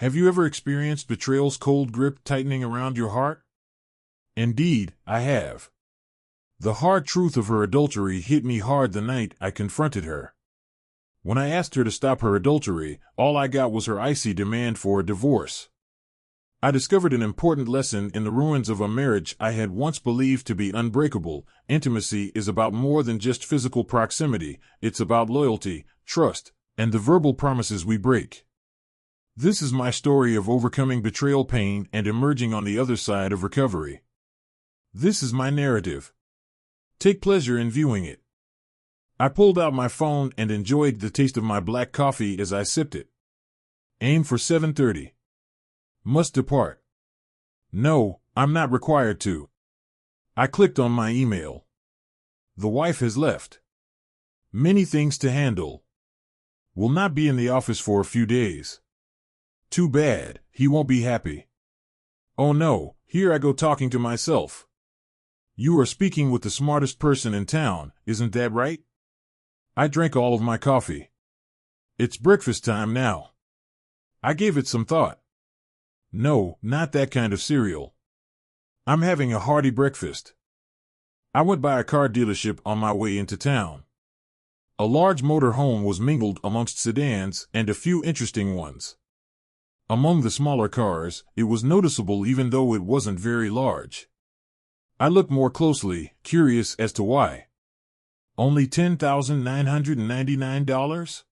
Have you ever experienced betrayal's cold grip tightening around your heart? Indeed, I have. The hard truth of her adultery hit me hard the night I confronted her. When I asked her to stop her adultery, all I got was her icy demand for a divorce. I discovered an important lesson in the ruins of a marriage I had once believed to be unbreakable. Intimacy is about more than just physical proximity. It's about loyalty, trust, and the verbal promises we break. This is my story of overcoming betrayal pain and emerging on the other side of recovery. This is my narrative. Take pleasure in viewing it. I pulled out my phone and enjoyed the taste of my black coffee as I sipped it. Aim for 7:30. Must depart. No, I'm not required to. I clicked on my email. The wife has left. Many things to handle. Will not be in the office for a few days. Too bad, he won't be happy. Oh no, here I go talking to myself. You are speaking with the smartest person in town, isn't that right? I drank all of my coffee. It's breakfast time now. I gave it some thought. No, not that kind of cereal. I'm having a hearty breakfast. I went by a car dealership on my way into town. A large motor home was mingled amongst sedans and a few interesting ones. Among the smaller cars, it was noticeable even though it wasn't very large. I looked more closely, curious as to why. Only $10,999?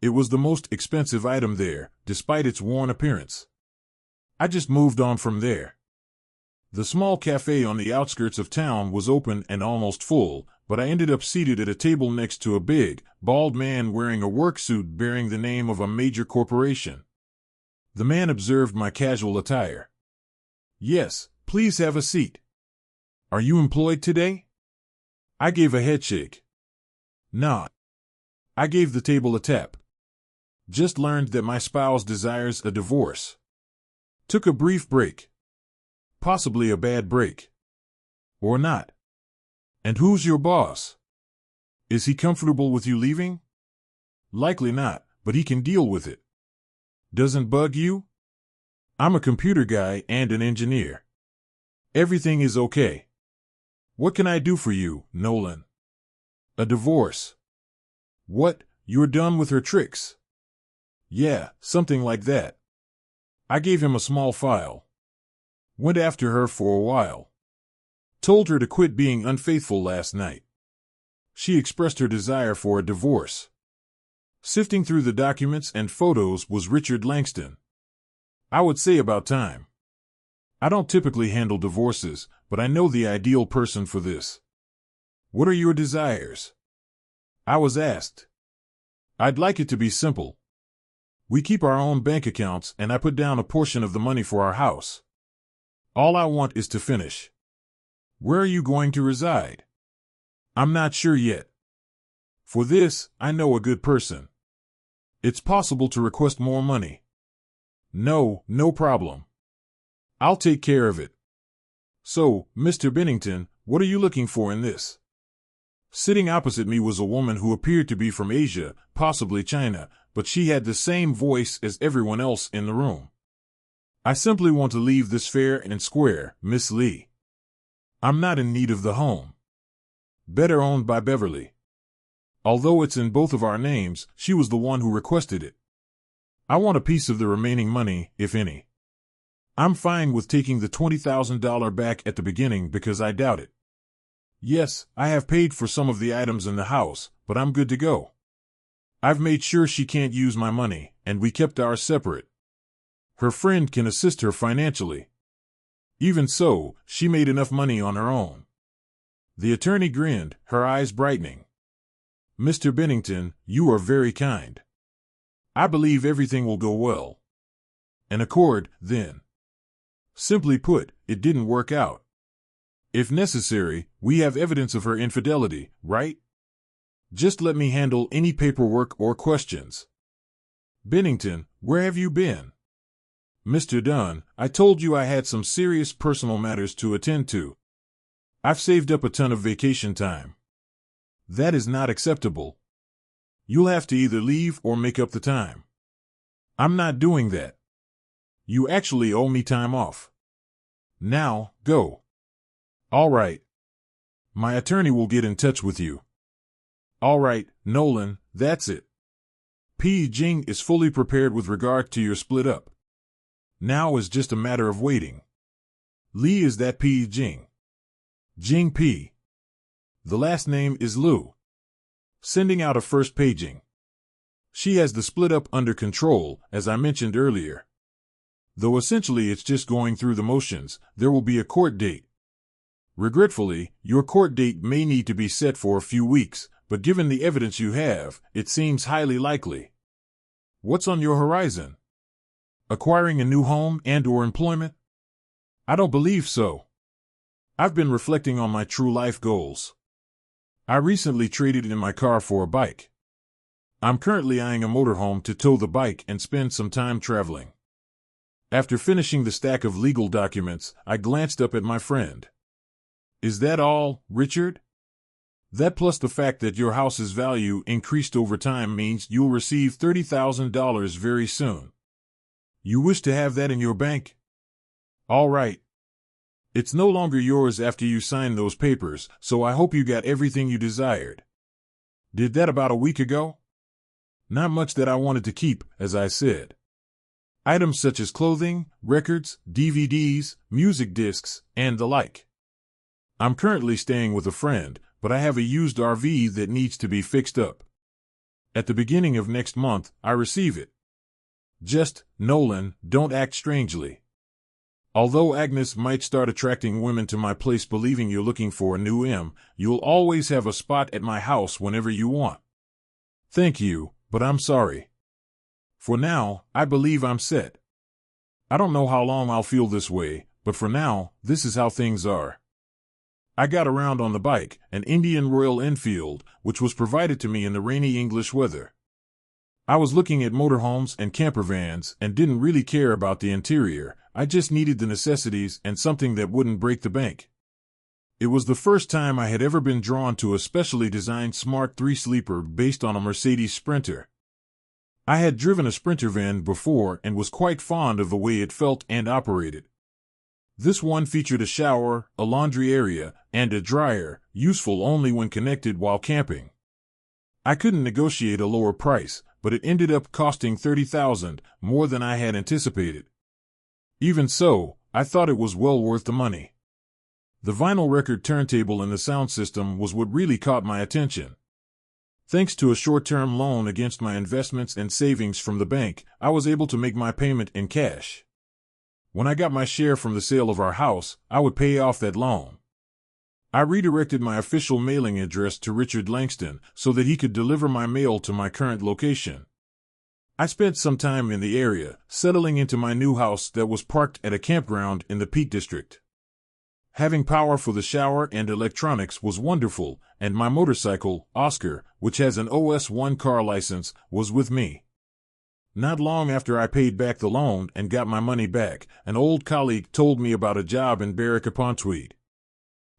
It was the most expensive item there, despite its worn appearance. I just moved on from there. The small cafe on the outskirts of town was open and almost full, but I ended up seated at a table next to a big, bald man wearing a work suit bearing the name of a major corporation. The man observed my casual attire. Yes, please have a seat. Are you employed today? I gave a headshake. Nah. I gave the table a tap. Just learned that my spouse desires a divorce. Took a brief break. Possibly a bad break. Or not. And who's your boss? Is he comfortable with you leaving? Likely not, but he can deal with it. Doesn't bug you? I'm a computer guy and an engineer. Everything is okay. What can I do for you, Nolan? A divorce. What, you're done with her tricks? Yeah, something like that. I gave him a small file. Went after her for a while. Told her to quit being unfaithful last night. She expressed her desire for a divorce. Sifting through the documents and photos was Richard Langston. I would say about time. I don't typically handle divorces, but I know the ideal person for this. What are your desires? I was asked. I'd like it to be simple. We keep our own bank accounts and I put down a portion of the money for our house. All I want is to finish. Where are you going to reside? I'm not sure yet. For this, I know a good person. It's possible to request more money. No problem. I'll take care of it. So, Mr. Bennington, what are you looking for in this? Sitting opposite me was a woman who appeared to be from Asia, possibly China, but she had the same voice as everyone else in the room. I simply want to leave this fair and square, Miss Lee. I'm not in need of the home. Better owned by Beverly. Although it's in both of our names, she was the one who requested it. I want a piece of the remaining money, if any. I'm fine with taking the $20,000 back at the beginning because I doubt it. Yes, I have paid for some of the items in the house, but I'm good to go. I've made sure she can't use my money, and we kept ours separate. Her friend can assist her financially. Even so, she made enough money on her own. The attorney grinned, her eyes brightening. Mr. Bennington, you are very kind. I believe everything will go well. An accord, then. Simply put, it didn't work out. If necessary, we have evidence of her infidelity, right? Just let me handle any paperwork or questions. Bennington, where have you been? Mr. Dunn, I told you I had some serious personal matters to attend to. I've saved up a ton of vacation time. That is not acceptable. You'll have to either leave or make up the time. I'm not doing that. You actually owe me time off. Now, go. All right. My attorney will get in touch with you. All right, Nolan, that's it. Pi Jing is fully prepared with regard to your split up. Now is just a matter of waiting. Li is that Pi Jing. Jing Pi. The last name is Lu. Sending out a first paging. She has the split up under control, as I mentioned earlier. Though essentially it's just going through the motions, there will be a court date. Regretfully, your court date may need to be set for a few weeks, but given the evidence you have, it seems highly likely. What's on your horizon? Acquiring a new home and/or employment? I don't believe so. I've been reflecting on my true life goals. I recently traded in my car for a bike. I'm currently eyeing a motorhome to tow the bike and spend some time traveling. After finishing the stack of legal documents, I glanced up at my friend. Is that all, Richard? That plus the fact that your house's value increased over time means you'll receive $30,000 very soon. You wish to have that in your bank? All right. It's no longer yours after you sign those papers, so I hope you got everything you desired. Did that about a week ago? Not much that I wanted to keep, as I said. Items such as clothing, records, DVDs, music discs, and the like. I'm currently staying with a friend, but I have a used RV that needs to be fixed up. At the beginning of next month, I receive it. Just, Nolan, don't act strangely. Although Agnes might start attracting women to my place believing you're looking for a new M, you'll always have a spot at my house whenever you want. Thank you, but I'm sorry. For now, I believe I'm set. I don't know how long I'll feel this way, but for now, this is how things are. I got around on the bike, an Indian Royal Enfield, which was provided to me in the rainy English weather. I was looking at motorhomes and campervans and didn't really care about the interior. I just needed the necessities and something that wouldn't break the bank. It was the first time I had ever been drawn to a specially designed smart 3-sleeper based on a Mercedes Sprinter. I had driven a Sprinter van before and was quite fond of the way it felt and operated. This one featured a shower, a laundry area, and a dryer, useful only when connected while camping. I couldn't negotiate a lower price, but it ended up costing $30,000, more than I had anticipated. Even so, I thought it was well worth the money. The vinyl record turntable and the sound system was what really caught my attention. Thanks to a short-term loan against my investments and savings from the bank, I was able to make my payment in cash. When I got my share from the sale of our house, I would pay off that loan. I redirected my official mailing address to Richard Langston so that he could deliver my mail to my current location. I spent some time in the area, settling into my new house that was parked at a campground in the Peak District. Having power for the shower and electronics was wonderful, and my motorcycle, Oscar, which has an OS1 car license, was with me. Not long after I paid back the loan and got my money back, an old colleague told me about a job in Berwick-upon-Tweed.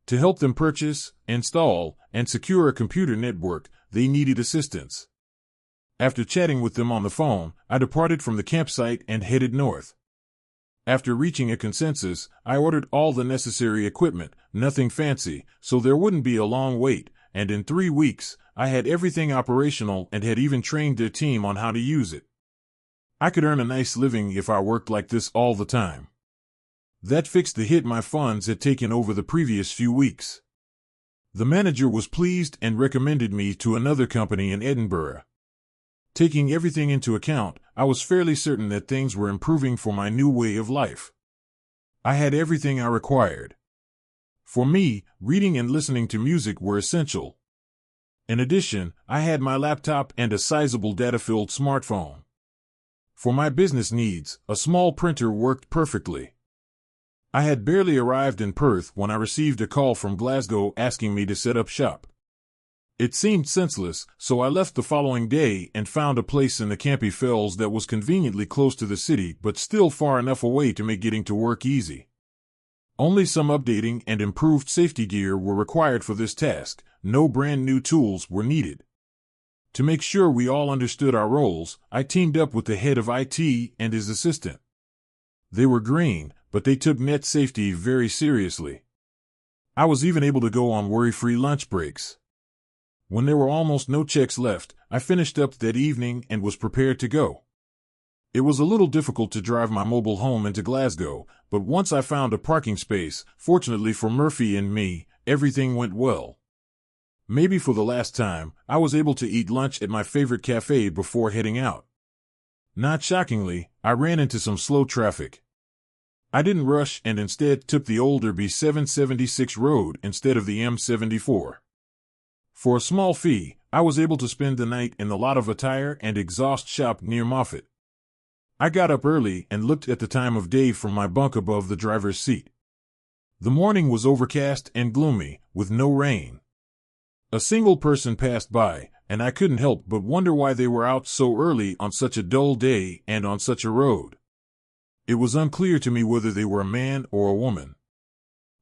To help them purchase, install, and secure a computer network, they needed assistance. After chatting with them on the phone, I departed from the campsite and headed north. After reaching a consensus, I ordered all the necessary equipment, nothing fancy, so there wouldn't be a long wait, and in 3 weeks, I had everything operational and had even trained their team on how to use it. I could earn a nice living if I worked like this all the time. That fixed the hit my funds had taken over the previous few weeks. The manager was pleased and recommended me to another company in Edinburgh. Taking everything into account, I was fairly certain that things were improving for my new way of life. I had everything I required. For me, reading and listening to music were essential. In addition, I had my laptop and a sizable data-filled smartphone. For my business needs, a small printer worked perfectly. I had barely arrived in Perth when I received a call from Glasgow asking me to set up shop. It seemed senseless, so I left the following day and found a place in the Campy Fells that was conveniently close to the city but still far enough away to make getting to work easy. Only some updating and improved safety gear were required for this task. No brand new tools were needed. To make sure we all understood our roles, I teamed up with the head of IT and his assistant. They were green, but they took net safety very seriously. I was even able to go on worry-free lunch breaks. When there were almost no checks left, I finished up that evening and was prepared to go. It was a little difficult to drive my mobile home into Glasgow, but once I found a parking space, fortunately for Murphy and me, everything went well. Maybe for the last time, I was able to eat lunch at my favorite cafe before heading out. Not shockingly, I ran into some slow traffic. I didn't rush and instead took the older B776 road instead of the M74. For a small fee, I was able to spend the night in the lot of a tire and exhaust shop near Moffat. I got up early and looked at the time of day from my bunk above the driver's seat. The morning was overcast and gloomy, with no rain. A single person passed by, and I couldn't help but wonder why they were out so early on such a dull day and on such a road. It was unclear to me whether they were a man or a woman.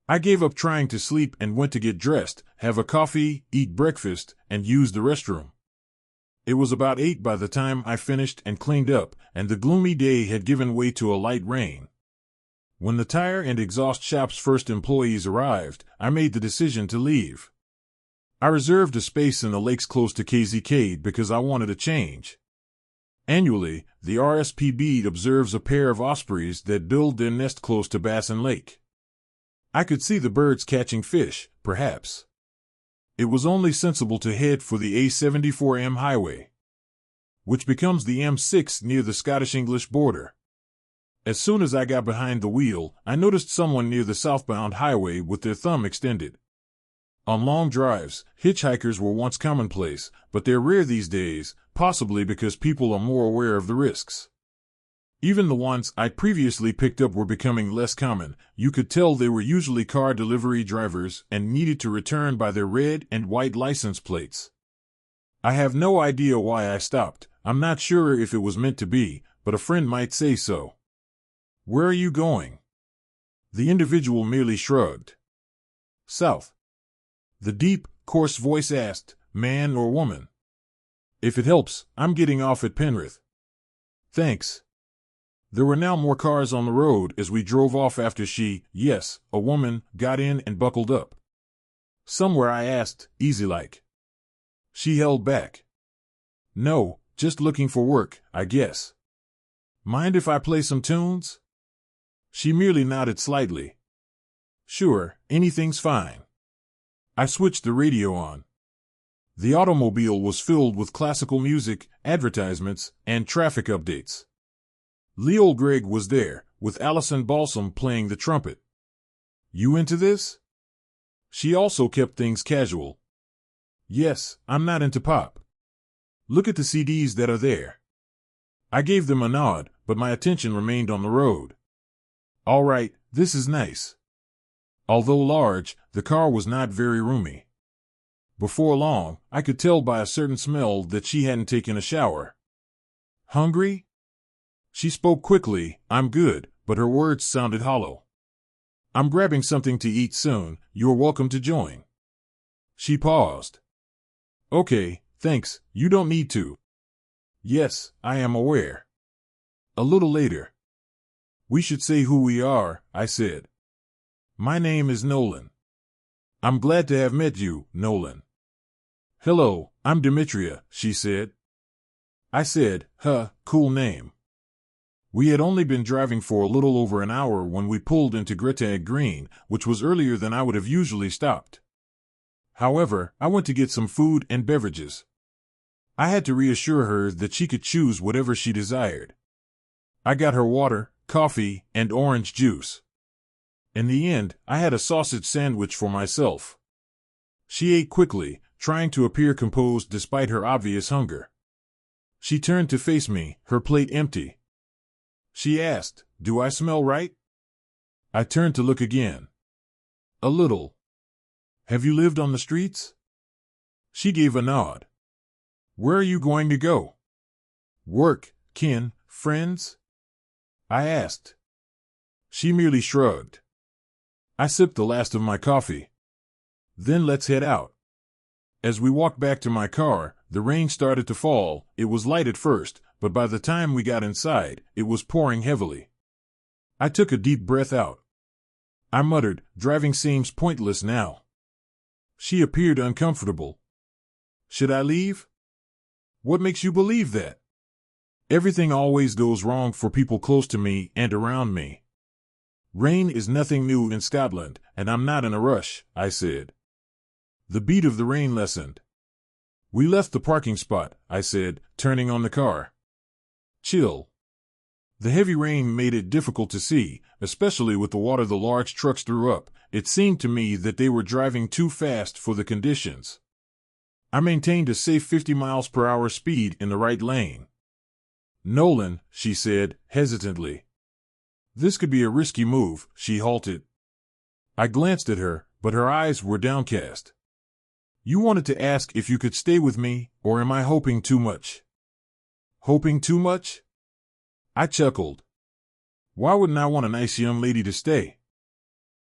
I gave up trying to sleep and went to get dressed, have a coffee, eat breakfast, and use the restroom. It was about 8 by the time I finished and cleaned up, and the gloomy day had given way to a light rain. When the tire and exhaust shop's first employees arrived, I made the decision to leave. I reserved a space in the lakes close to KZK because I wanted a change. Annually, the RSPB observes a pair of ospreys that build their nest close to Bassin Lake. I could see the birds catching fish, perhaps. It was only sensible to head for the A74M highway, which becomes the M6 near the Scottish-English border. As soon as I got behind the wheel, I noticed someone near the southbound highway with their thumb extended. On long drives, hitchhikers were once commonplace, but they're rare these days, possibly because people are more aware of the risks. Even the ones I'd previously picked up were becoming less common. You could tell they were usually car delivery drivers and needed to return by their red and white license plates. I have no idea why I stopped. I'm not sure if it was meant to be, but a friend might say so. "Where are you going?" The individual merely shrugged. "South." The deep, coarse voice asked, "Man or woman?" "If it helps, I'm getting off at Penrith." "Thanks." There were now more cars on the road as we drove off after a woman, got in and buckled up. "Somewhere?" I asked, easy-like. She held back. "No, just looking for work, I guess." "Mind if I play some tunes?" She merely nodded slightly. "Sure, anything's fine." I switched the radio on. The automobile was filled with classical music, advertisements, and traffic updates. Leo Gregg was there, with Alison Balsam playing the trumpet. "You into this?" She also kept things casual. "Yes, I'm not into pop." "Look at the CDs that are there." I gave them a nod, but my attention remained on the road. "All right, this is nice." Although large, the car was not very roomy. Before long, I could tell by a certain smell that she hadn't taken a shower. "Hungry?" She spoke quickly. "I'm good," but her words sounded hollow. "I'm grabbing something to eat soon. You're welcome to join." She paused. "Okay, thanks, you don't need to." "Yes, I am aware." A little later. "We should say who we are," I said. "My name is Nolan." "I'm glad to have met you, Nolan." "Hello, I'm Demetria," she said. I said, cool name." We had only been driving for a little over an hour when we pulled into Gretag Green, which was earlier than I would have usually stopped. However, I went to get some food and beverages. I had to reassure her that she could choose whatever she desired. I got her water, coffee, and orange juice. In the end, I had a sausage sandwich for myself. She ate quickly, trying to appear composed despite her obvious hunger. She turned to face me, her plate empty. She asked, "Do I smell right?" I turned to look again. "A little." "Have you lived on the streets?" She gave a nod. "Where are you going to go?" "Work, kin, friends?" I asked. She merely shrugged. I sipped the last of my coffee. "Then let's head out." As we walked back to my car, the rain started to fall. It was light at first, but by the time we got inside, it was pouring heavily. I took a deep breath out. I muttered, driving seems pointless now. She appeared uncomfortable. Should I leave? What makes you believe that? Everything always goes wrong for people close to me and around me. Rain is nothing new in Scotland, and I'm not in a rush, I said. The beat of the rain lessened. We left the parking spot, I said, turning on the car. Chill. The heavy rain made it difficult to see, especially with the water the large trucks threw up. It seemed to me that they were driving too fast for the conditions. I maintained a safe 50 miles per hour speed in the right lane. Nolan, she said, hesitantly. This could be a risky move, she halted. I glanced at her, but her eyes were downcast. You wanted to ask if you could stay with me, or am I hoping too much? Hoping too much? I chuckled. Why wouldn't I want a nice young lady to stay?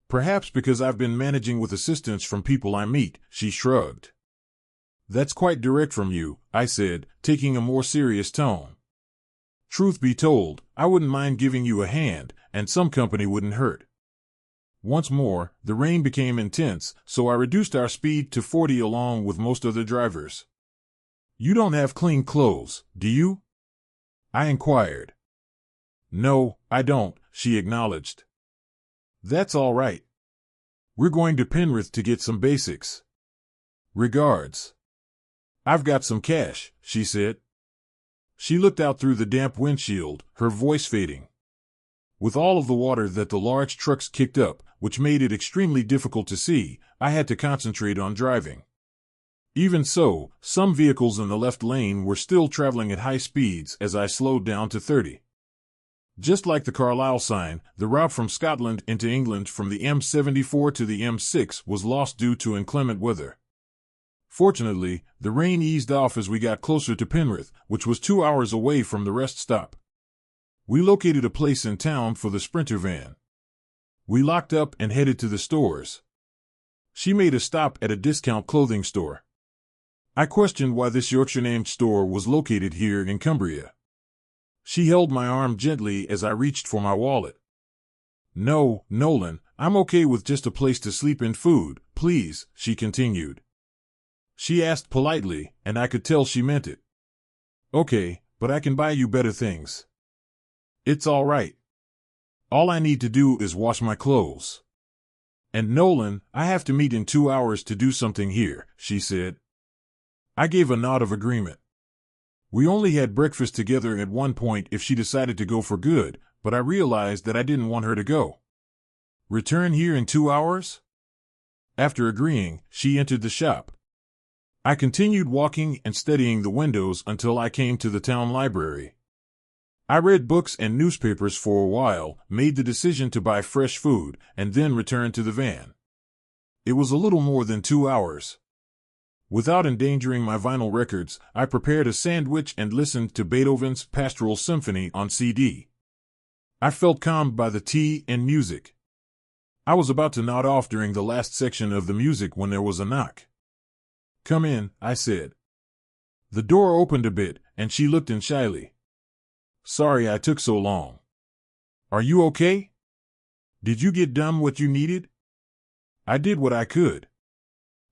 Perhaps because I've been managing with assistance from people I meet, she shrugged. That's quite direct from you, I said, taking a more serious tone. Truth be told, I wouldn't mind giving you a hand, and some company wouldn't hurt. Once more, the rain became intense, so I reduced our speed to 40 along with most of the drivers. You don't have clean clothes, do you? I inquired. No, I don't, she acknowledged. That's all right. We're going to Penrith to get some basics. Regards. I've got some cash, she said. She looked out through the damp windshield, her voice fading. With all of the water that the large trucks kicked up, which made it extremely difficult to see, I had to concentrate on driving. Even so, some vehicles in the left lane were still traveling at high speeds as I slowed down to 30. Just like the Carlisle sign, the route from Scotland into England from the M74 to the M6 was lost due to inclement weather. Fortunately, the rain eased off as we got closer to Penrith, which was 2 hours away from the rest stop. We located a place in town for the Sprinter van. We locked up and headed to the stores. She made a stop at a discount clothing store. I questioned why this Yorkshire-named store was located here in Cumbria. She held my arm gently as I reached for my wallet. No, Nolan, I'm okay with just a place to sleep and food, please, she continued. She asked politely, and I could tell she meant it. Okay, but I can buy you better things. It's all right. All I need to do is wash my clothes. And Nolan, I have to meet in 2 hours to do something here, she said. I gave a nod of agreement. We only had breakfast together at one point if she decided to go for good, but I realized that I didn't want her to go. Return here in 2 hours? After agreeing, she entered the shop. I continued walking and studying the windows until I came to the town library. I read books and newspapers for a while, made the decision to buy fresh food, and then returned to the van. It was a little more than 2 hours. Without endangering my vinyl records, I prepared a sandwich and listened to Beethoven's Pastoral Symphony on CD. I felt calmed by the tea and music. I was about to nod off during the last section of the music when there was a knock. Come in, I said. The door opened a bit, and she looked in shyly. Sorry I took so long. Are you okay? Did you get done what you needed? I did what I could.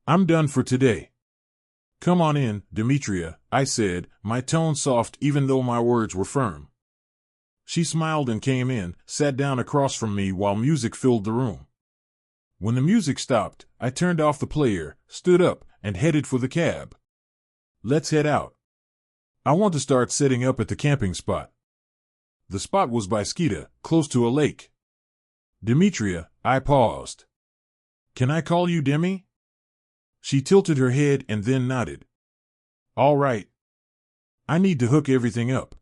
I'm done for today. Come on in, Demetria, I said, my tone soft even though my words were firm. She smiled and came in, sat down across from me while music filled the room. When the music stopped, I turned off the player, stood up, and headed for the cab. Let's head out. I want to start setting up at the camping spot. The spot was by Skeeta, close to a lake. Demetria, I paused. Can I call you Demi? She tilted her head and then nodded. All right. I need to hook everything up.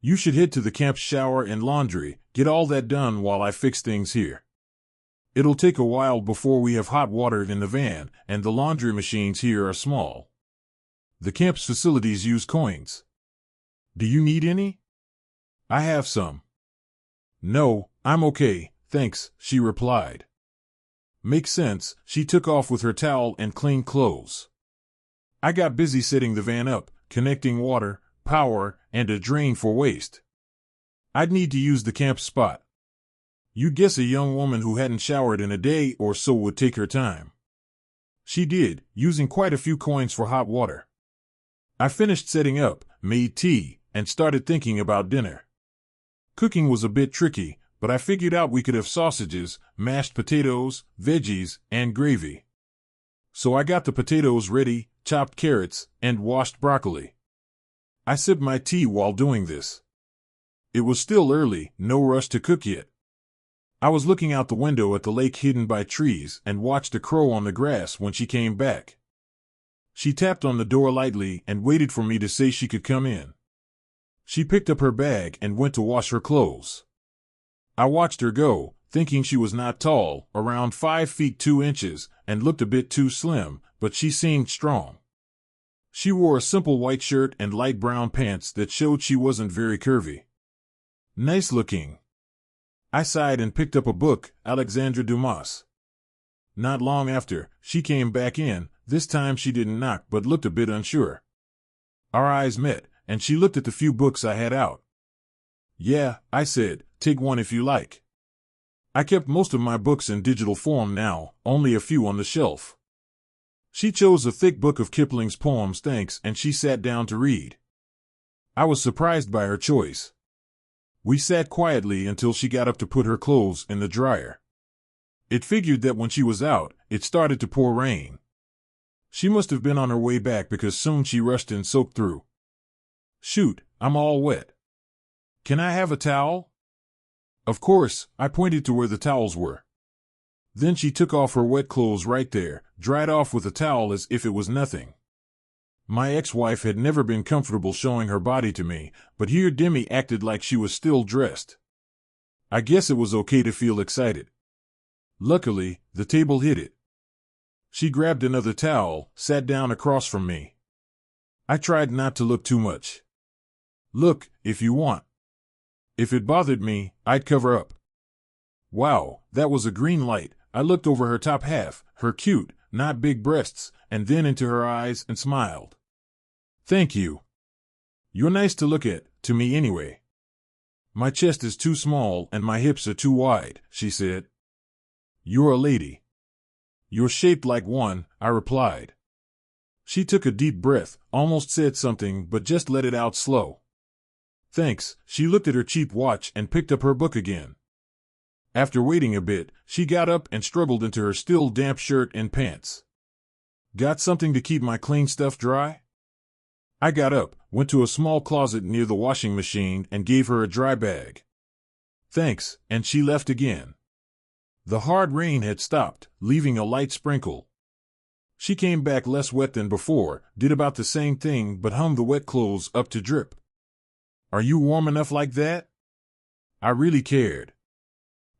You should head to the camp's shower and laundry, get all that done while I fix things here. It'll take a while before we have hot water in the van, and the laundry machines here are small. The camp's facilities use coins. Do you need any? I have some. No, I'm okay, thanks, she replied. Makes sense, she took off with her towel and clean clothes. I got busy setting the van up, connecting water, power, and a drain for waste. I'd need to use the camp spot. You'd guess a young woman who hadn't showered in a day or so would take her time. She did, using quite a few coins for hot water. I finished setting up, made tea, and started thinking about dinner. Cooking was a bit tricky, but I figured out we could have sausages, mashed potatoes, veggies, and gravy. So I got the potatoes ready, chopped carrots, and washed broccoli. I sipped my tea while doing this. It was still early, no rush to cook yet. I was looking out the window at the lake hidden by trees and watched a crow on the grass when she came back. She tapped on the door lightly and waited for me to say she could come in. She picked up her bag and went to wash her clothes. I watched her go, thinking she was not tall, around 5 feet 2 inches, and looked a bit too slim, but she seemed strong. She wore a simple white shirt and light brown pants that showed she wasn't very curvy. Nice looking. I sighed and picked up a book, Alexandre Dumas. Not long after, she came back in. This time she didn't knock but looked a bit unsure. Our eyes met, and she looked at the few books I had out. Yeah, I said, take one if you like. I kept most of my books in digital form now, only a few on the shelf. She chose a thick book of Kipling's poems, thanks, and she sat down to read. I was surprised by her choice. We sat quietly until she got up to put her clothes in the dryer. It figured that when she was out, it started to pour rain. She must have been on her way back because soon she rushed and soaked through. Shoot, I'm all wet. Can I have a towel? Of course, I pointed to where the towels were. Then she took off her wet clothes right there, dried off with a towel as if it was nothing. My ex-wife had never been comfortable showing her body to me, but here Demi acted like she was still dressed. I guess it was okay to feel excited. Luckily, the table hid it. She grabbed another towel, sat down across from me. I tried not to look too much. Look, if you want. If it bothered me, I'd cover up. Wow, that was a green light. I looked over her top half, her cute, not big breasts, and then into her eyes and smiled. Thank you. You're nice to look at, to me anyway. My chest is too small and my hips are too wide, she said. You're a lady. You're shaped like one, I replied. She took a deep breath, almost said something but just let it out slow. Thanks. She looked at her cheap watch and picked up her book again. After waiting a bit, she got up and struggled into her still damp shirt and pants. Got something to keep my clean stuff dry? I got up, went to a small closet near the washing machine and gave her a dry bag. Thanks, and she left again. The hard rain had stopped, leaving a light sprinkle. She came back less wet than before, did about the same thing but hung the wet clothes up to drip. Are you warm enough like that? I really cared.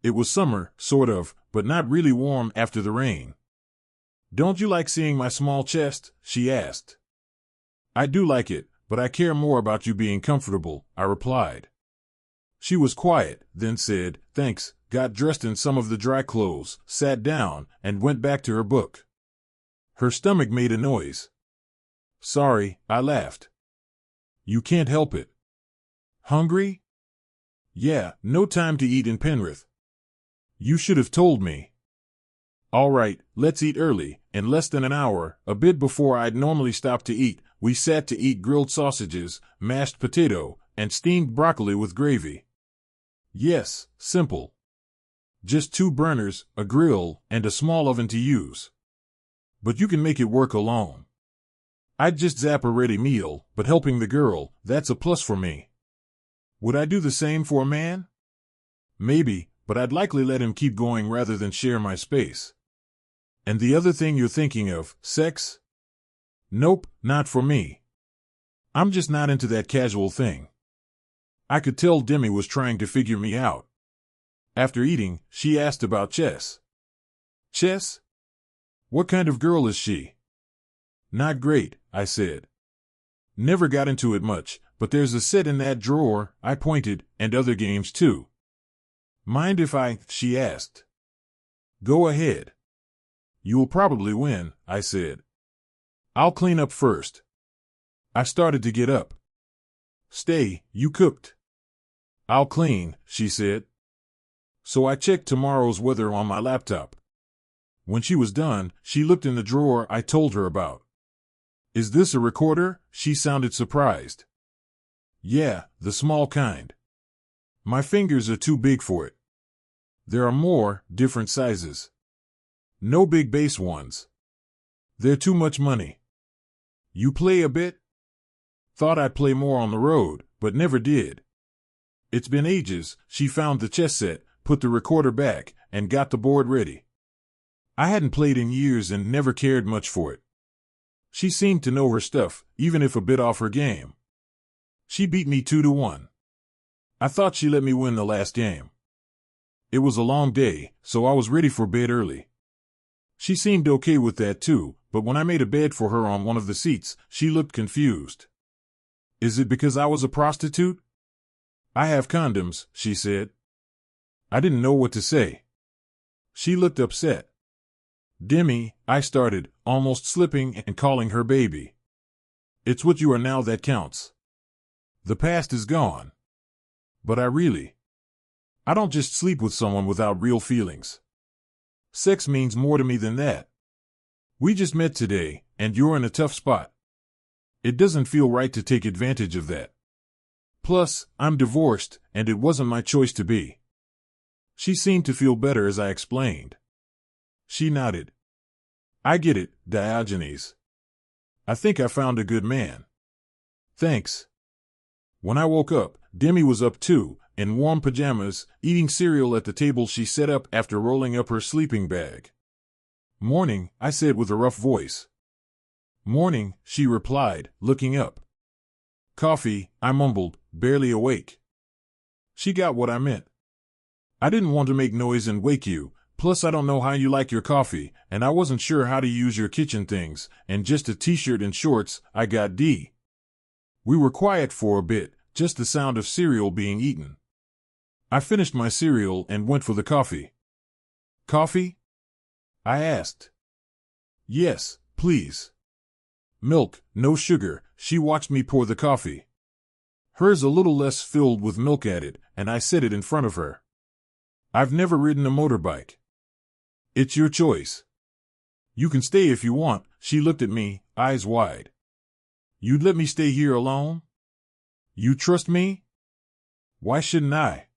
It was summer, sort of, but not really warm after the rain. Don't you like seeing my small chest? She asked. I do like it, but I care more about you being comfortable, I replied. She was quiet, then said, thanks, got dressed in some of the dry clothes, sat down, and went back to her book. Her stomach made a noise. Sorry, I laughed. You can't help it. Hungry? Yeah, no time to eat in Penrith. You should have told me. All right, let's eat early. In less than an hour, a bit before I'd normally stop to eat, we sat to eat grilled sausages, mashed potato, and steamed broccoli with gravy. Yes, simple. Just 2 burners, a grill, and a small oven to use. But you can make it work alone. I'd just zap a ready meal, but helping the girl, that's a plus for me. Would I do the same for a man? Maybe, but I'd likely let him keep going rather than share my space. And the other thing you're thinking of, sex? Nope, not for me. I'm just not into that casual thing. I could tell Demi was trying to figure me out. After eating, she asked about chess. Chess? What kind of girl is she? Not great, I said. Never got into it much, but there's a set in that drawer, I pointed, and other games too. Mind if she asked. Go ahead. You'll probably win, I said. I'll clean up first. I started to get up. Stay, you cooked. I'll clean, she said. so I checked tomorrow's weather on my laptop. When she was done, she looked in the drawer I told her about. Is this a recorder? She sounded surprised. Yeah, the small kind. My fingers are too big for it. There are more, different sizes. No big bass ones. They're too much money. You play a bit? Thought I'd play more on the road, but never did. It's been ages. She found the chess set, put the recorder back, and got the board ready. I hadn't played in years and never cared much for it. She seemed to know her stuff, even if a bit off her game. She beat me 2-1. I thought she let me win the last game. It was a long day, so I was ready for bed early. She seemed okay with that too, but when I made a bed for her on one of the seats, she looked confused. Is it because I was a prostitute? I have condoms, she said. I didn't know what to say. She looked upset. Demi, I started, almost slipping and calling her baby. It's what you are now that counts. The past is gone. But I don't just sleep with someone without real feelings. Sex means more to me than that. We just met today, and you're in a tough spot. It doesn't feel right to take advantage of that. Plus, I'm divorced, and it wasn't my choice to be. She seemed to feel better as I explained. She nodded. I get it, Diogenes. I think I found a good man. Thanks. When I woke up, Demi was up too, in warm pajamas, eating cereal at the table she set up after rolling up her sleeping bag. Morning, I said with a rough voice. Morning, she replied, looking up. Coffee, I mumbled, barely awake. She got what I meant. I didn't want to make noise and wake you, plus I don't know how you like your coffee, and I wasn't sure how to use your kitchen things, and just a t-shirt and shorts, I got D. We were quiet for a bit, just the sound of cereal being eaten. I finished my cereal and went for the coffee. Coffee? I asked. Yes, please. Milk, no sugar. She watched me pour the coffee. Hers a little less filled with milk added, and I set it in front of her. I've never ridden a motorbike. It's your choice. You can stay if you want. She looked at me, eyes wide. You'd let me stay here alone? You trust me? Why shouldn't I?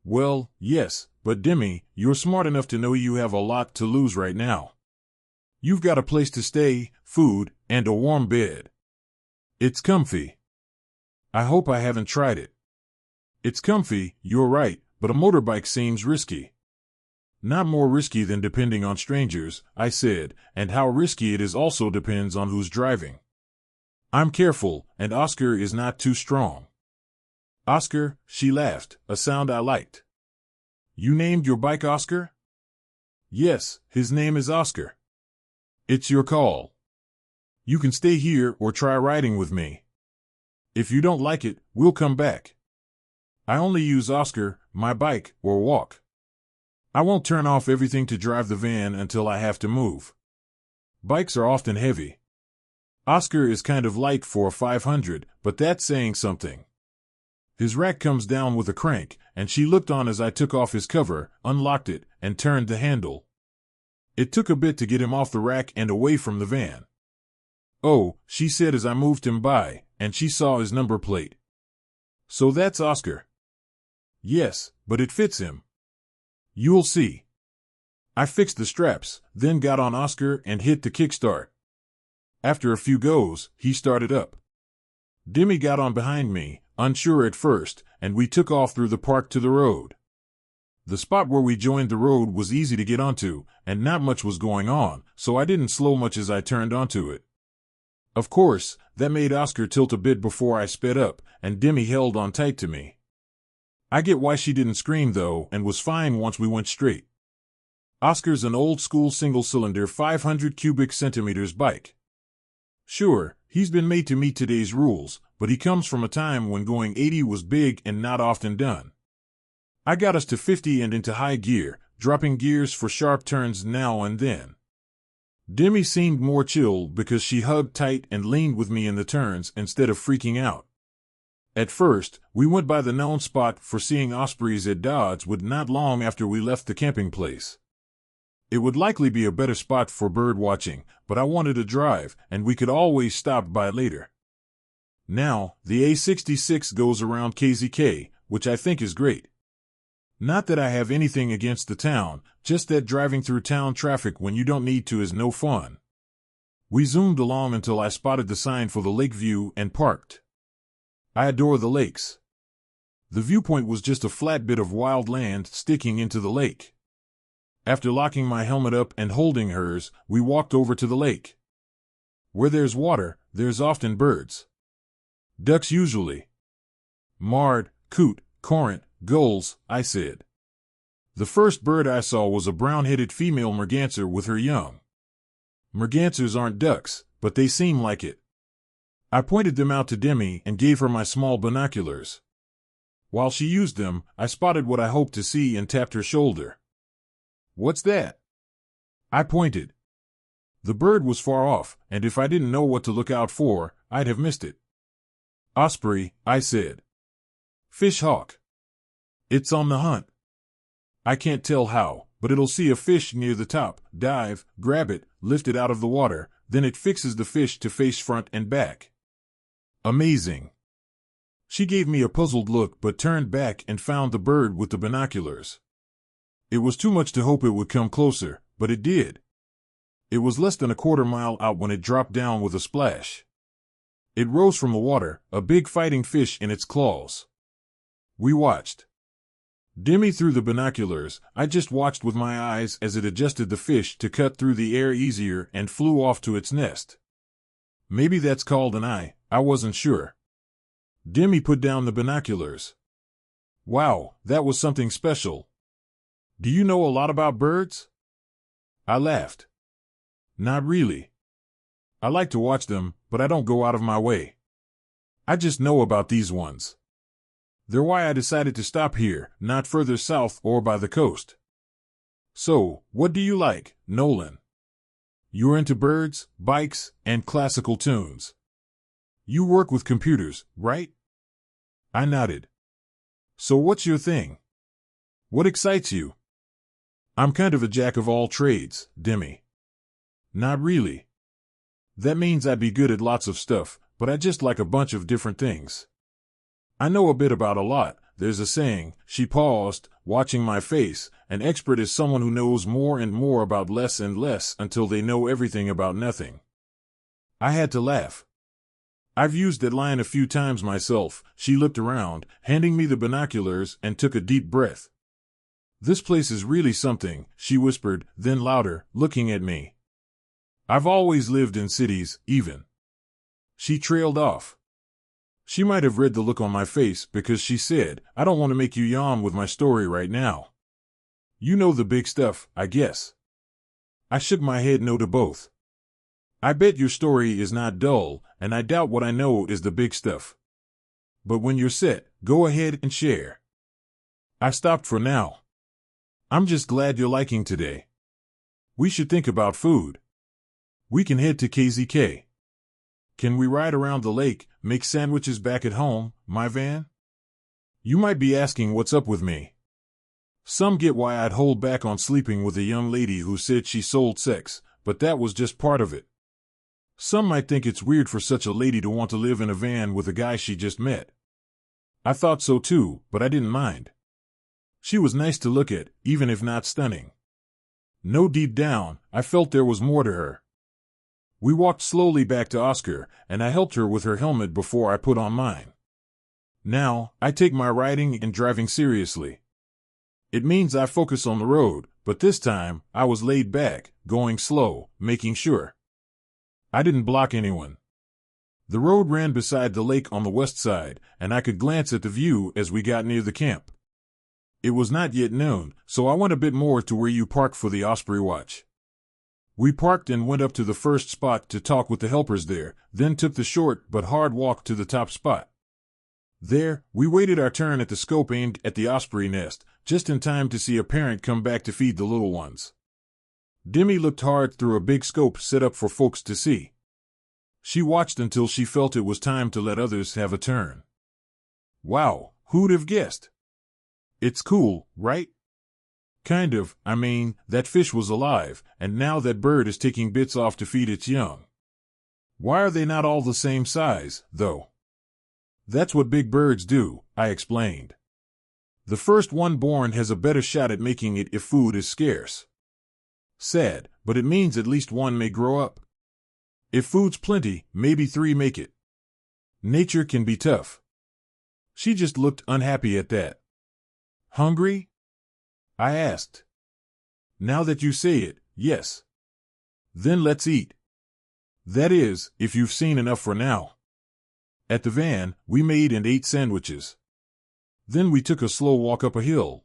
Well, yes, but Demi, you're smart enough to know you have a lot to lose right now. You've got a place to stay, food, and a warm bed. It's comfy. I hope I haven't tried it. It's comfy, you're right, but a motorbike seems risky. Not more risky than depending on strangers, I said, and how risky it is also depends on who's driving. I'm careful, and Oscar is not too strong. Oscar, she laughed, a sound I liked. You named your bike Oscar? Yes, his name is Oscar. It's your call. You can stay here or try riding with me. If you don't like it, we'll come back. I only use Oscar, my bike, or walk. I won't turn off everything to drive the van until I have to move. Bikes are often heavy. Oscar is kind of light for a 500, but that's saying something. His rack comes down with a crank, and she looked on as I took off his cover, unlocked it, and turned the handle. It took a bit to get him off the rack and away from the van. Oh, she said as I moved him by, and she saw his number plate. So that's Oscar. Yes, but it fits him. You'll see. I fixed the straps, then got on Oscar and hit the kickstart. After a few goes, he started up. Demi got on behind me, unsure at first, and we took off through the park to the road. The spot where we joined the road was easy to get onto, and not much was going on, so I didn't slow much as I turned onto it. Of course, that made Oscar tilt a bit before I sped up, and Demi held on tight to me. I get why she didn't scream though, and was fine once we went straight. Oscar's an old-school single-cylinder 500 cubic centimeters bike. Sure, he's been made to meet today's rules, but he comes from a time when going 80 was big and not often done. I got us to 50 and into high gear, dropping gears for sharp turns now and then. Demi seemed more chill because she hugged tight and leaned with me in the turns instead of freaking out. At first, we went by the known spot for seeing ospreys at Doddswood not long after we left the camping place. It would likely be a better spot for bird watching, but I wanted to drive, and we could always stop by later. Now, the A66 goes around KZK, which I think is great. Not that I have anything against the town, just that driving through town traffic when you don't need to is no fun. We zoomed along until I spotted the sign for the lake view and parked. I adore the lakes. The viewpoint was just a flat bit of wild land sticking into the lake. After locking my helmet up and holding hers, we walked over to the lake. Where there's water, there's often birds. Ducks usually. Mard, coot, cormorant, gulls, I said. The first bird I saw was a brown-headed female merganser with her young. Mergansers aren't ducks, but they seem like it. I pointed them out to Demi and gave her my small binoculars. While she used them, I spotted what I hoped to see and tapped her shoulder. "What's that?" I pointed. The bird was far off, and if I didn't know what to look out for, I'd have missed it. "Osprey," I said. "Fish hawk. It's on the hunt. I can't tell how, but it'll see a fish near the top, dive, grab it, lift it out of the water, then it fixes the fish to face front and back. Amazing." She gave me a puzzled look but turned back and found the bird with the binoculars. It was too much to hope it would come closer, but it did. It was less than a quarter mile out when it dropped down with a splash. It rose from the water, a big fighting fish in its claws. We watched. Demi threw the binoculars, I just watched with my eyes as it adjusted the fish to cut through the air easier and flew off to its nest. Maybe that's called an eye, I wasn't sure. Demi put down the binoculars. "Wow, that was something special. Do you know a lot about birds?" I laughed. "Not really. I like to watch them, but I don't go out of my way. I just know about these ones. They're why I decided to stop here, not further south or by the coast." "So, what do you like, Nolan? You're into birds, bikes, and classical tunes. You work with computers, right?" I nodded. "So what's your thing? What excites you?" "I'm kind of a jack of all trades, Demi." "Not really. That means I'd be good at lots of stuff, but I just like a bunch of different things. I know a bit about a lot. There's a saying." She paused, watching my face. An expert is someone who knows more and more about less and less until they know everything about nothing. I had to laugh. "I've used that line a few times myself." She looked around, handing me the binoculars, and took a deep breath. "This place is really something," she whispered, then louder, looking at me. "I've always lived in cities, even." She trailed off. She might have read the look on my face because she said, "I don't want to make you yawn with my story right now. You know the big stuff, I guess." I shook my head no to both. "I bet your story is not dull, and I doubt what I know is the big stuff. But when you're set, go ahead and share." I stopped for now. "I'm just glad you're liking today. We should think about food. We can head to KZK. Can we ride around the lake, make sandwiches back at home, my van?" You might be asking what's up with me. Some get why I'd hold back on sleeping with a young lady who said she sold sex, but that was just part of it. Some might think it's weird for such a lady to want to live in a van with a guy she just met. I thought so too, but I didn't mind. She was nice to look at, even if not stunning. No, deep down, I felt there was more to her. We walked slowly back to Oscar, and I helped her with her helmet before I put on mine. Now, I take my riding and driving seriously. It means I focus on the road, but this time, I was laid back, going slow, making sure I didn't block anyone. The road ran beside the lake on the west side, and I could glance at the view as we got near the camp. It was not yet noon, so I went a bit more to where you park for the Osprey Watch. We parked and went up to the first spot to talk with the helpers there, then took the short but hard walk to the top spot. There, we waited our turn at the scope aimed at the osprey nest, just in time to see a parent come back to feed the little ones. Demi looked hard through a big scope set up for folks to see. She watched until she felt it was time to let others have a turn. Wow, who'd have guessed? It's cool, right? Kind of. I mean, that fish was alive, and now that bird is taking bits off to feed its young. Why are they not all the same size, though? That's what big birds do, I explained. The first one born has a better shot at making it if food is scarce. Sad, but it means at least one may grow up. If food's plenty, maybe 3 make it. Nature can be tough. She just looked unhappy at that. Hungry? I asked. Now that you say it, yes. Then let's eat. That is, if you've seen enough for now. At the van, we made and ate sandwiches. Then we took a slow walk up a hill.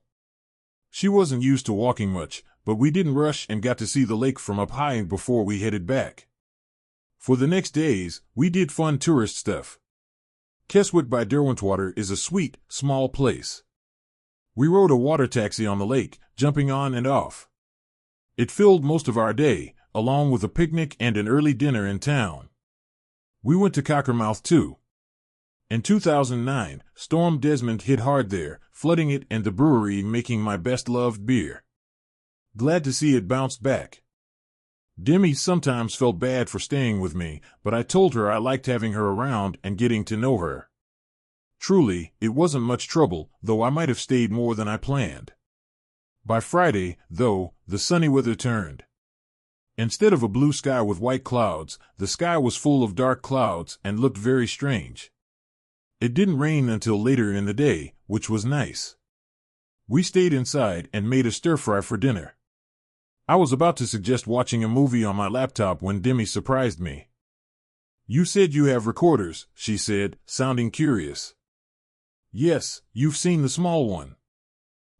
She wasn't used to walking much, but we didn't rush and got to see the lake from up high before we headed back. For the next days, we did fun tourist stuff. Keswick by Derwentwater is a sweet, small place. We rode a water taxi on the lake, jumping on and off. It filled most of our day, along with a picnic and an early dinner in town. We went to Cockermouth too. In 2009, Storm Desmond hit hard there, flooding it and the brewery making my best-loved beer. Glad to see it bounced back. Demi sometimes felt bad for staying with me, but I told her I liked having her around and getting to know her. Truly, it wasn't much trouble, though I might have stayed more than I planned. By Friday, though, the sunny weather turned. Instead of a blue sky with white clouds, the sky was full of dark clouds and looked very strange. It didn't rain until later in the day, which was nice. We stayed inside and made a stir-fry for dinner. I was about to suggest watching a movie on my laptop when Demi surprised me. You said you have recorders, she said, sounding curious. Yes, you've seen the small one.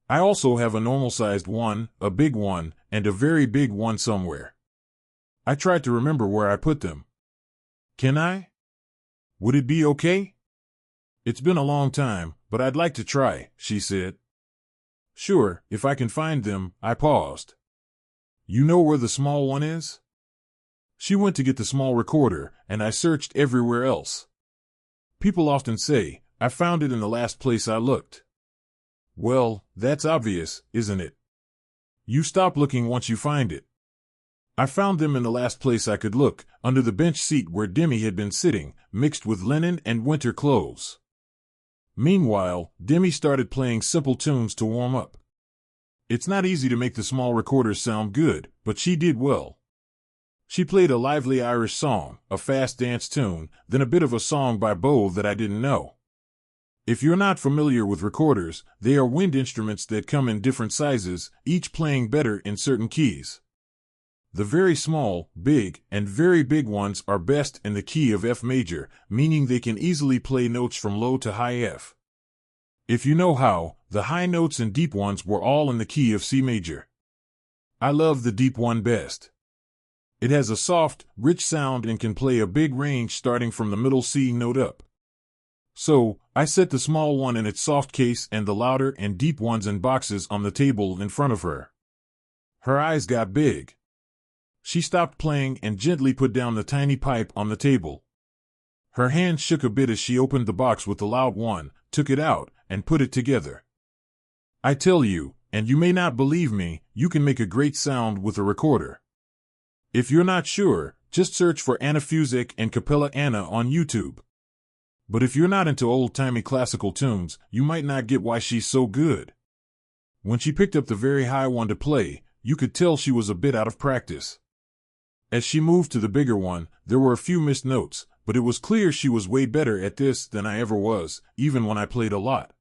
I also have a normal-sized one, a big one, and a very big one somewhere. I tried to remember where I put them. Can I? Would it be okay? It's been a long time, but I'd like to try, she said. Sure, if I can find them, I paused. You know where the small one is? She went to get the small recorder, and I searched everywhere else. People often say, I found it in the last place I looked. Well, that's obvious, isn't it? You stop looking once you find it. I found them in the last place I could look, under the bench seat where Demi had been sitting, mixed with linen and winter clothes. Meanwhile, Demi started playing simple tunes to warm up. It's not easy to make the small recorders sound good, but she did well. She played a lively Irish song, a fast dance tune, then a bit of a song by Bo that I didn't know. If you're not familiar with recorders, they are wind instruments that come in different sizes, each playing better in certain keys. The very small, big, and very big ones are best in the key of F major, meaning they can easily play notes from low to high F. If you know how, the high notes and deep ones were all in the key of C major. I love the deep one best. It has a soft, rich sound and can play a big range starting from the middle C note up. So, I set the small one in its soft case and the louder and deep ones in boxes on the table in front of her. Her eyes got big. She stopped playing and gently put down the tiny pipe on the table. Her hand shook a bit as she opened the box with the loud one, took it out, and put it together. I tell you, and you may not believe me, you can make a great sound with a recorder. If you're not sure, just search for Anna Fuzek and Capella Anna on YouTube. But if you're not into old-timey classical tunes, you might not get why she's so good. When she picked up the very high one to play, you could tell she was a bit out of practice. As she moved to the bigger one, there were a few missed notes, but it was clear she was way better at this than I ever was, even when I played a lot.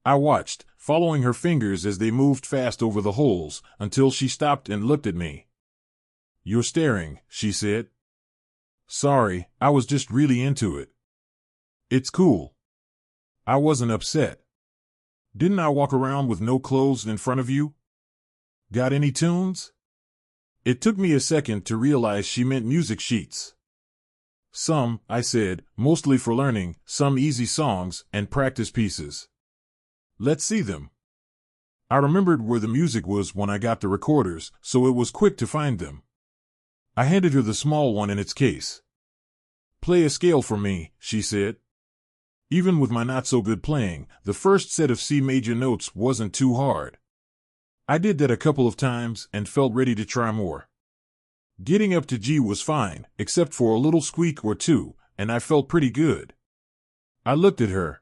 I watched, following her fingers as they moved fast over the holes, until she stopped and looked at me. You're staring, she said. Sorry, I was just really into it. It's cool. I wasn't upset. Didn't I walk around with no clothes in front of you? Got any tunes? It took me a second to realize she meant music sheets. Some, I said, mostly for learning, some easy songs, and practice pieces. Let's see them. I remembered where the music was when I got the recorders, so it was quick to find them. I handed her the small one in its case. Play a scale for me, she said. Even with my not-so-good playing, the first set of C major notes wasn't too hard. I did that a couple of times and felt ready to try more. Getting up to G was fine, except for a little squeak or two, and I felt pretty good. I looked at her.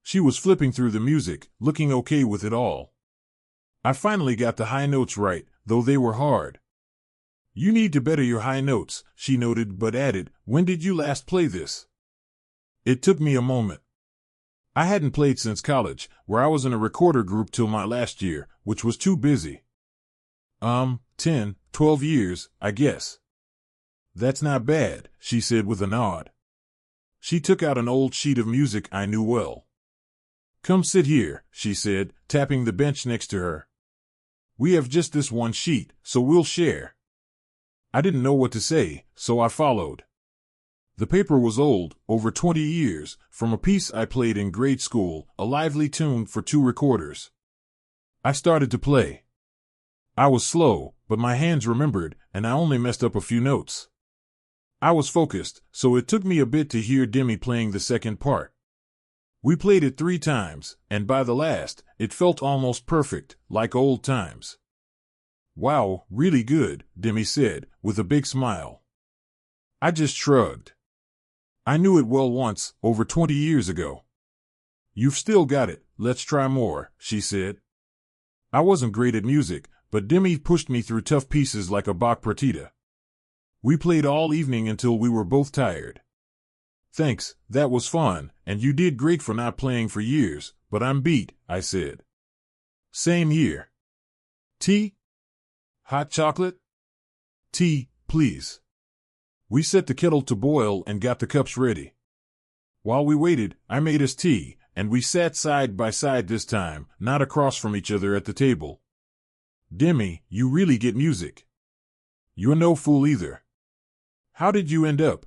She was flipping through the music, looking okay with it all. I finally got the high notes right, though they were hard. You need to better your high notes, she noted, but added, when did you last play this? It took me a moment. I hadn't played since college, where I was in a recorder group till my last year, which was too busy. 10, 12 years, I guess. That's not bad, she said with a nod. She took out an old sheet of music I knew well. Come sit here, she said, tapping the bench next to her. We have just this one sheet, so we'll share. I didn't know what to say, so I followed. The paper was old, over 20 years, from a piece I played in grade school, a lively tune for 2 recorders. I started to play. I was slow, but my hands remembered, and I only messed up a few notes. I was focused, so it took me a bit to hear Demi playing the second part. We played it 3 times, and by the last, it felt almost perfect, like old times. Wow, really good, Demi said, with a big smile. I just shrugged. I knew it well once, over 20 years ago. You've still got it, let's try more, she said. I wasn't great at music, but Demi pushed me through tough pieces like a Bach partita. We played all evening until we were both tired. Thanks, that was fun, and you did great for not playing for years, but I'm beat, I said. Same here. Tea? Hot chocolate? Tea, please. We set the kettle to boil and got the cups ready. While we waited, I made us tea, and we sat side by side this time, not across from each other at the table. Demi, you really get music. You're no fool either. How did you end up,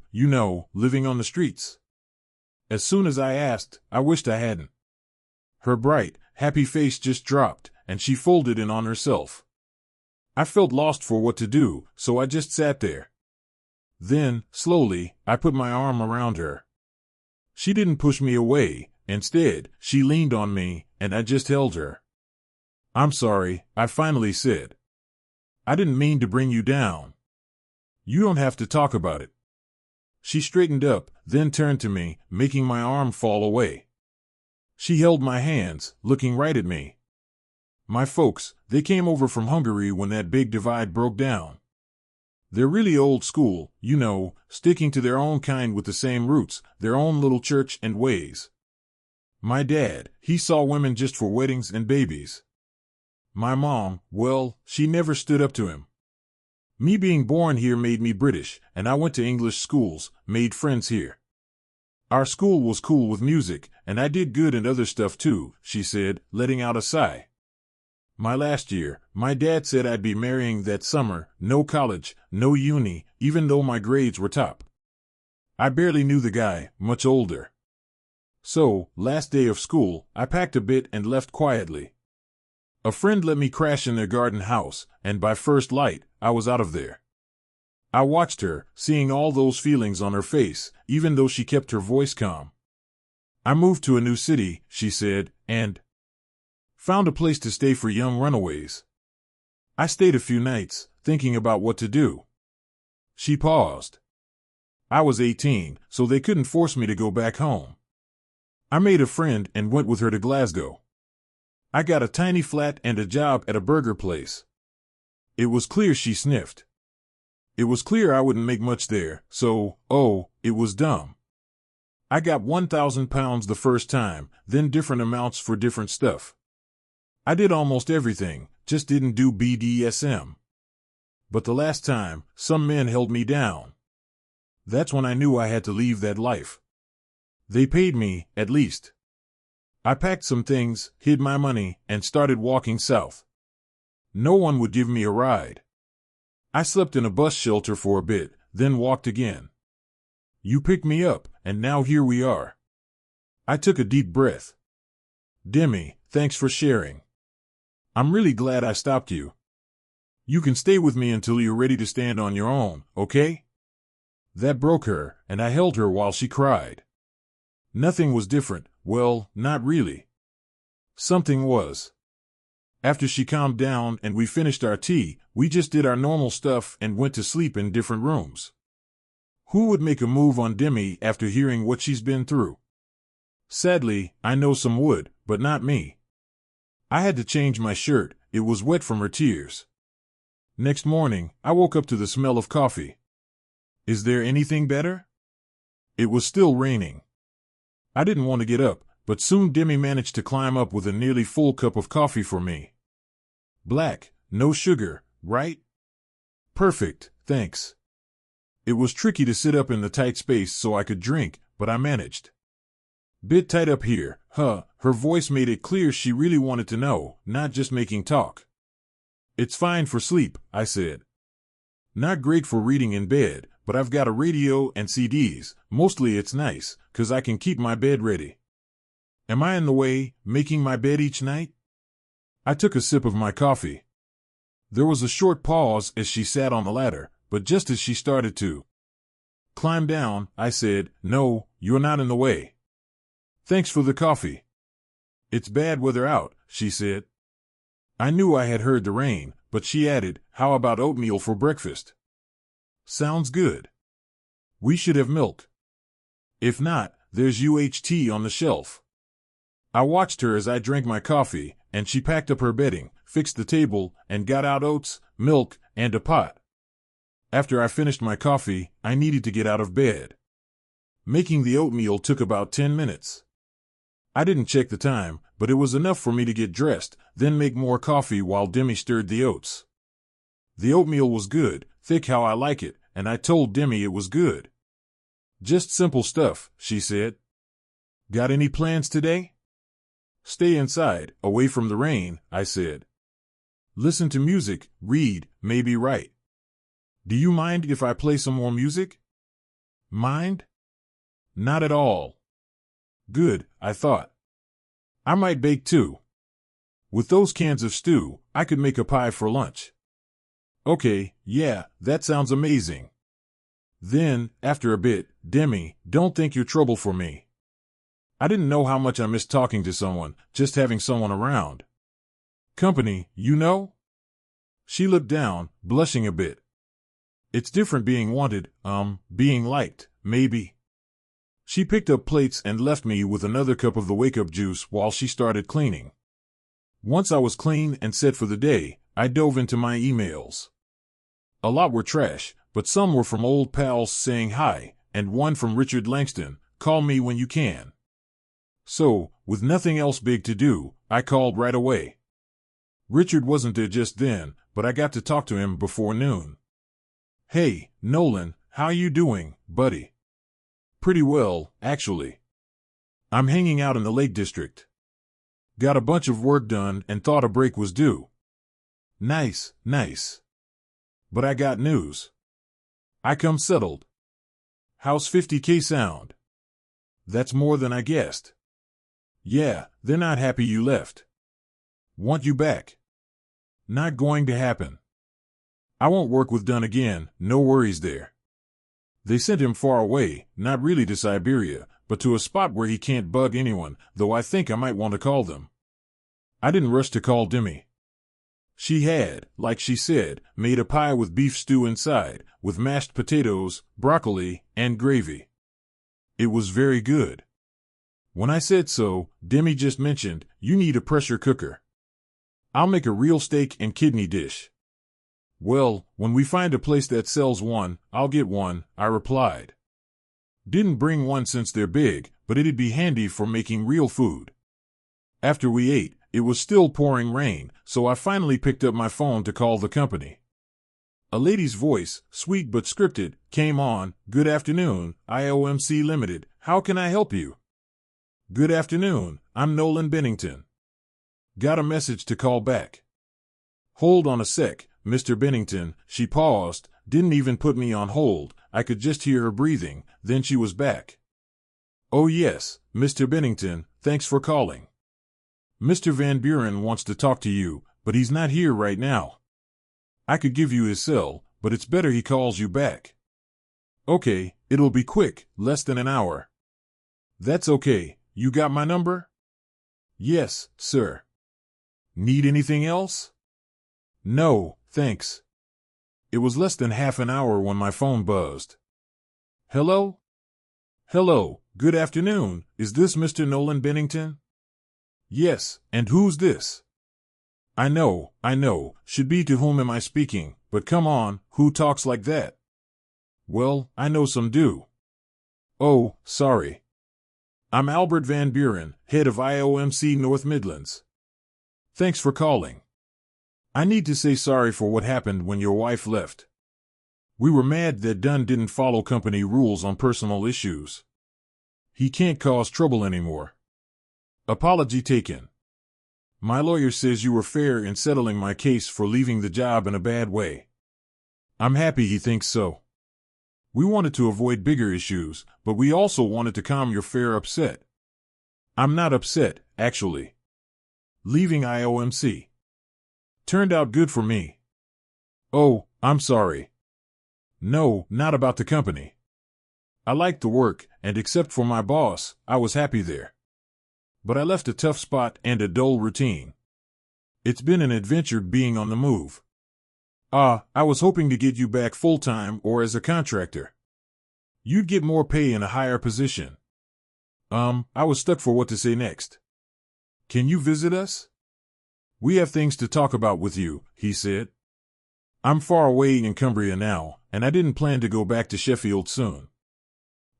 living on the streets? As soon as I asked, I wished I hadn't. Her bright, happy face just dropped, and she folded in on herself. I felt lost for what to do, so I just sat there. Then, slowly, I put my arm around her. She didn't push me away. Instead, she leaned on me, and I just held her. I'm sorry, I finally said. I didn't mean to bring you down. You don't have to talk about it. She straightened up, then turned to me, making my arm fall away. She held my hands, looking right at me. My folks, they came over from Hungary when that big divide broke down. They're really old school, sticking to their own kind with the same roots, their own little church and ways. My dad, he saw women just for weddings and babies. My mom, well, she never stood up to him. Me being born here made me British, and I went to English schools, made friends here. Our school was cool with music, and I did good and other stuff too, she said, letting out a sigh. My last year, my dad said I'd be marrying that summer, no college, no uni, even though my grades were top. I barely knew the guy, much older. So, last day of school, I packed a bit and left quietly. A friend let me crash in their garden house, and by first light, I was out of there. I watched her, seeing all those feelings on her face, even though she kept her voice calm. I moved to a new city, she said, and found a place to stay for young runaways. I stayed a few nights, thinking about what to do. She paused. I was 18, so they couldn't force me to go back home. I made a friend and went with her to Glasgow. I got a tiny flat and a job at a burger place. It was clear she sniffed. It was clear I wouldn't make much there, so, it was dumb. I got £1,000 the first time, then different amounts for different stuff. I did almost everything, just didn't do BDSM. But the last time, some men held me down. That's when I knew I had to leave that life. They paid me, at least. I packed some things, hid my money, and started walking south. No one would give me a ride. I slept in a bus shelter for a bit, then walked again. You picked me up, and now here we are. I took a deep breath. Demi, thanks for sharing. I'm really glad I stopped you. You can stay with me until you're ready to stand on your own, okay? That broke her, and I held her while she cried. Nothing was different. Well, not really. Something was. After she calmed down and we finished our tea, we just did our normal stuff and went to sleep in different rooms. Who would make a move on Demi after hearing what she's been through? Sadly, I know some would, but not me. I had to change my shirt. It was wet from her tears. Next morning, I woke up to the smell of coffee. Is there anything better? It was still raining. I didn't want to get up, but soon Demi managed to climb up with a nearly full cup of coffee for me. Black, no sugar, right? Perfect, thanks. It was tricky to sit up in the tight space so I could drink, but I managed. Bit tight up here, huh? Her voice made it clear she really wanted to know, not just making talk. It's fine for sleep, I said. Not great for reading in bed, but I've got a radio and CDs. Mostly it's nice, 'cause I can keep my bed ready. Am I in the way, making my bed each night? I took a sip of my coffee. There was a short pause as she sat on the ladder, but just as she started to climb down, I said, "No, you're not in the way. Thanks for the coffee." "It's bad weather out," she said. I knew I had heard the rain, but she added, "How about oatmeal for breakfast?" Sounds good. We should have milk. If not, there's UHT on the shelf. I watched her as I drank my coffee, and she packed up her bedding, fixed the table, and got out oats, milk, and a pot. After I finished my coffee, I needed to get out of bed. Making the oatmeal took about 10 minutes. I didn't check the time, but it was enough for me to get dressed, then make more coffee while Demi stirred the oats. The oatmeal was good, thick how I like it, and I told Demi it was good. "Just simple stuff," she said. "Got any plans today?" "Stay inside, away from the rain," I said. "Listen to music, read, maybe write. Do you mind if I play some more music?" Mind? Not at all. Good, I thought. I might bake too. With those cans of stew, I could make a pie for lunch. Okay, yeah, that sounds amazing. Then, after a bit, "Demi, don't think you're trouble for me." I didn't know how much I missed talking to someone, just having someone around. Company, you know? She looked down, blushing a bit. It's different being wanted, being liked, maybe. She picked up plates and left me with another cup of the wake-up juice while she started cleaning. Once I was clean and set for the day, I dove into my emails. A lot were trash, but some were from old pals saying hi, and one from Richard Langston, "Call me when you can." So, with nothing else big to do, I called right away. Richard wasn't there just then, but I got to talk to him before noon. "Hey, Nolan, how you doing, buddy?" "Pretty well, actually. I'm hanging out in the Lake District. Got a bunch of work done and thought a break was due." "Nice, nice. But I got news. I come settled." "How's 50K sound?" "That's more than I guessed." "Yeah, they're not happy you left. Want you back." "Not going to happen. I won't work with Dunn again, no worries there." They sent him far away, not really to Siberia, but to a spot where he can't bug anyone, though I think I might want to call them. I didn't rush to call Demi. She had, like she said, made a pie with beef stew inside, with mashed potatoes, broccoli, and gravy. It was very good. When I said so, Demi just mentioned, "You need a pressure cooker. I'll make a real steak and kidney dish." "Well, when we find a place that sells one, I'll get one," I replied. Didn't bring one since they're big, but it'd be handy for making real food. After we ate, it was still pouring rain, so I finally picked up my phone to call the company. A lady's voice, sweet but scripted, came on. "Good afternoon, IOMC Limited. How can I help you?" "Good afternoon, I'm Nolan Bennington. Got a message to call back." "Hold on a sec, Mr. Bennington." She paused, didn't even put me on hold. I could just hear her breathing, then she was back. "Oh yes, Mr. Bennington, thanks for calling. Mr. Van Buren wants to talk to you, but he's not here right now. I could give you his cell, but it's better he calls you back." "Okay, it'll be quick, less than an hour." That's okay. You got my number? Yes, sir. Need anything else? No, thanks. It was less than half an hour when my phone buzzed. Hello? Hello, good afternoon. Is this Mr. Nolan Bennington? Yes, and who's this? I know. Should be to whom am I speaking, but come on, who talks like that? Well, I know some do. Oh, sorry. I'm Albert Van Buren, head of IOMC North Midlands. Thanks for calling. I need to say sorry for what happened when your wife left. We were mad that Dunn didn't follow company rules on personal issues. He can't cause trouble anymore. Apology taken. My lawyer says you were fair in settling my case for leaving the job in a bad way. I'm happy he thinks so. We wanted to avoid bigger issues, but we also wanted to calm your fair upset. I'm not upset, actually. Leaving IOMC turned out good for me. Oh, I'm sorry. No, not about the company. I liked the work, and except for my boss, I was happy there. But I left a tough spot and a dull routine. It's been an adventure being on the move. I was hoping to get you back full-time or as a contractor. You'd get more pay in a higher position. I was stuck for what to say next. Can you visit us? We have things to talk about with you, he said. I'm far away in Cumbria now, and I didn't plan to go back to Sheffield soon.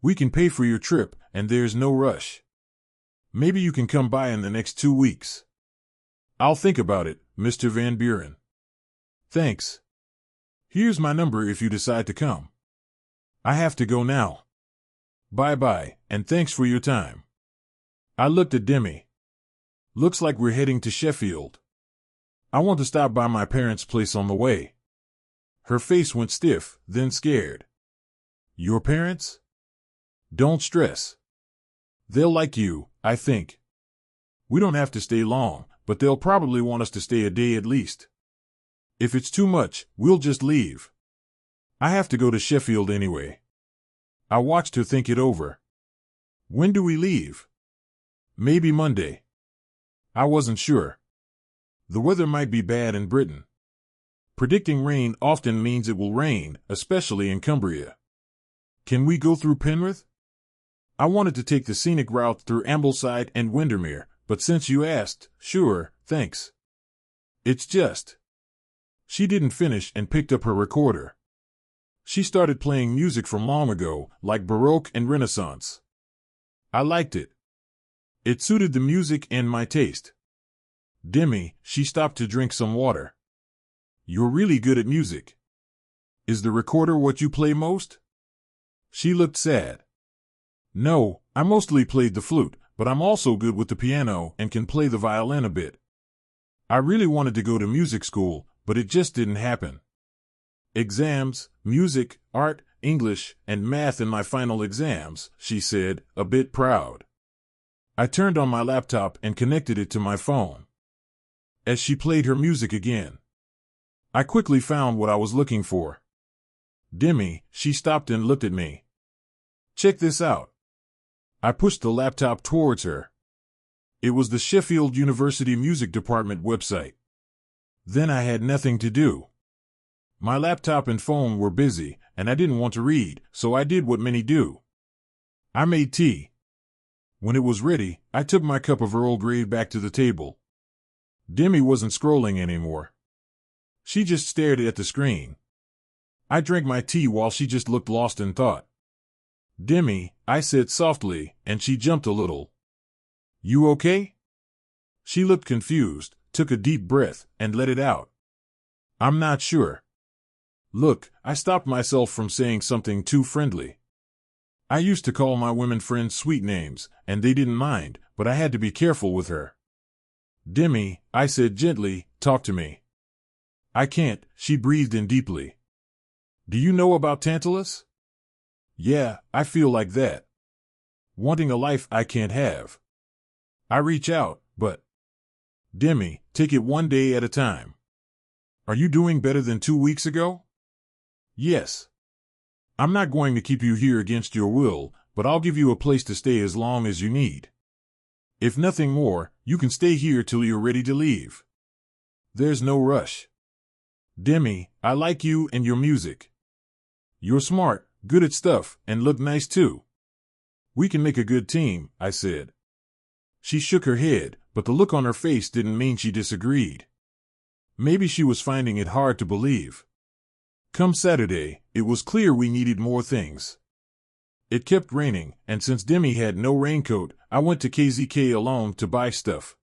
We can pay for your trip, and there's no rush. Maybe you can come by in the next 2 weeks. I'll think about it, Mr. Van Buren. Thanks. Here's my number if you decide to come. I have to go now. Bye-bye, and thanks for your time. I looked at Demi. Looks like we're heading to Sheffield. I want to stop by my parents' place on the way. Her face went stiff, then scared. Your parents? Don't stress. They'll like you, I think. We don't have to stay long, but they'll probably want us to stay a day at least. If it's too much, we'll just leave. I have to go to Sheffield anyway. I watched her think it over. When do we leave? Maybe Monday. I wasn't sure. The weather might be bad in Britain. Predicting rain often means it will rain, especially in Cumbria. Can we go through Penrith? I wanted to take the scenic route through Ambleside and Windermere, but since you asked, sure, thanks. It's just... She didn't finish and picked up her recorder. She started playing music from long ago, like Baroque and Renaissance. I liked it. It suited the music and my taste. Demi, she stopped to drink some water. You're really good at music. Is the recorder what you play most? She looked sad. No, I mostly played the flute, but I'm also good with the piano and can play the violin a bit. I really wanted to go to music school, but it just didn't happen. Exams, music, art, English, and math in my final exams, she said, a bit proud. I turned on my laptop and connected it to my phone. As she played her music again, I quickly found what I was looking for. Demi, she stopped and looked at me. Check this out. I pushed the laptop towards her. It was the Sheffield University Music Department website. Then I had nothing to do. My laptop and phone were busy, and I didn't want to read, so I did what many do. I made tea. When it was ready, I took my cup of Earl Grey back to the table. Demi wasn't scrolling anymore. She just stared at the screen. I drank my tea while she just looked lost in thought. Demi, I said softly, and she jumped a little. You okay? She looked confused, took a deep breath, and let it out. I'm not sure. Look, I stopped myself from saying something too friendly. I used to call my women friends sweet names, and they didn't mind, but I had to be careful with her. Demi, I said gently, talk to me. I can't, she breathed in deeply. Do you know about Tantalus? Yeah, I feel like that. Wanting a life I can't have. I reach out, but... Demi, take it one day at a time. Are you doing better than 2 weeks ago? Yes. I'm not going to keep you here against your will, but I'll give you a place to stay as long as you need. If nothing more, you can stay here till you're ready to leave. There's no rush. Demi, I like you and your music. You're smart, good at stuff, and look nice too. We can make a good team, I said. She shook her head, but the look on her face didn't mean she disagreed. Maybe she was finding it hard to believe. Come Saturday, it was clear we needed more things. It kept raining, and since Demi had no raincoat, I went to KZK alone to buy stuff.